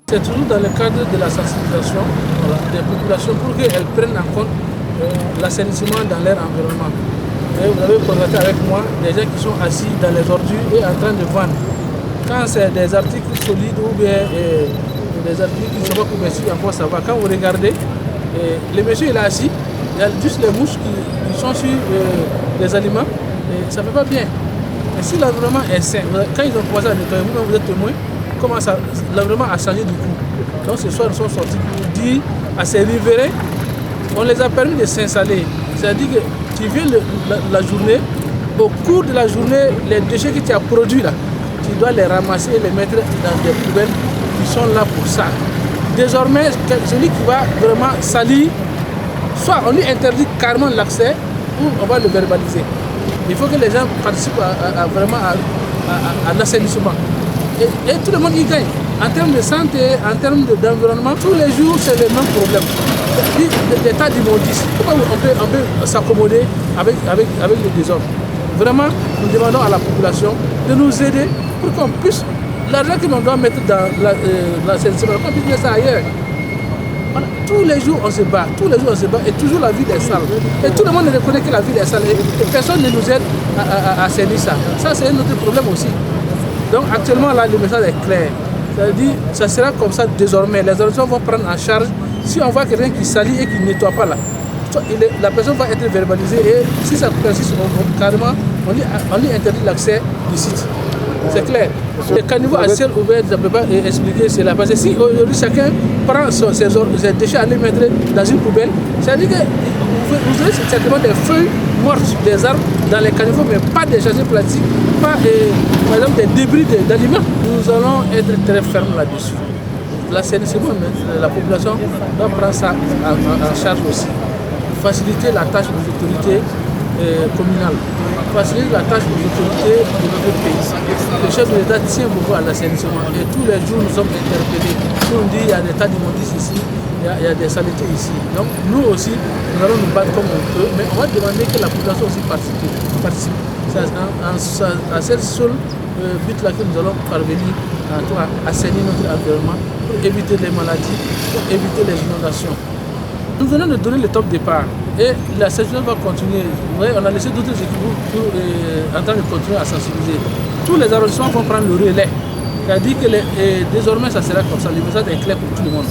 C'est toujours dans le cadre de la sensibilisation des populations pour qu'elles prennent en compte l'assainissement dans leur environnement. Et vous avez constaté avec moi des gens qui sont assis dans les ordures et en train de vendre. Quand c'est des articles solides ou bien des articles qui ne sont pas comestibles, encore ça va. Quand vous regardez, le monsieur il est assis, il y a juste les mouches qui sont sur les aliments, et ça ne fait pas bien. Et si l'environnement est sain, quand ils ont commencé à nettoyer, vous êtes témoin, comment l'environnement a changé du coup. Donc ce soir, ils sont sortis pour dire à ces riverains, on les a permis de s'installer. C'est-à-dire que tu viens la journée, au cours de la journée, les déchets que tu as produits là, tu dois les ramasser et les mettre dans des poubelles qui sont là pour ça. Désormais, celui qui va vraiment salir, soit on lui interdit carrément l'accès, ou on va le verbaliser. Il faut que les gens participent vraiment à l'assainissement. Et tout le monde y gagne. En termes de santé, en termes d'environnement, tous les jours, c'est le même problème. Des tas d'immondices. Comment on peut s'accommoder avec le désordre? Vraiment, nous demandons à la population de nous aider pour qu'on puisse, l'argent que l'on doit mettre dans l'assainissement, qu'on puisse mettre ça ailleurs. Voilà. Tous les jours, on se bat, et toujours la ville est sale. Et tout le monde reconnaît que la ville est sale, et personne ne nous aide à assainir ça. Ça, c'est un autre problème aussi. Donc actuellement, là, le message est clair. C'est-à-dire, ça sera comme ça désormais. Les organisations vont prendre en charge. Si on voit quelqu'un qui salit et qui ne nettoie pas là, la personne va être verbalisée et si ça persiste, carrément, on lui interdit l'accès du site. C'est clair. Les caniveaux à ciel ouvert, je ne peux pas expliquer cela. Parce que si aujourd'hui chacun prend ses déchets à les mettre dans une poubelle, c'est-à-dire que vous avez certainement des feuilles mortes des arbres dans les caniveaux, mais pas des chargés plastiques, pas par exemple des débris d'aliments. Nous allons être très fermes là-dessus. L'assainissement, la population doit prendre ça en charge aussi. Faciliter la tâche des autorités communales, faciliter la tâche des autorités de notre pays. Le chef de l'État tient beaucoup à l'assainissement et tous les jours nous sommes interpellés. Nous dit qu'il y a des tas d'immondices ici, il y a des saletés ici. Donc nous aussi, nous allons nous battre comme on peut, mais on va demander que la population aussi participe. C'est à cette seule but-là que nous allons parvenir à assainir notre environnement pour éviter les maladies, pour éviter les inondations. Nous venons de donner le top départ et la situation va continuer. Vous voyez, on a laissé d'autres équipes en train de continuer à sensibiliser. Tous les arrondissements vont prendre le relais. C'est-à-dire que désormais, ça sera comme ça. Le message est clair pour tout le monde.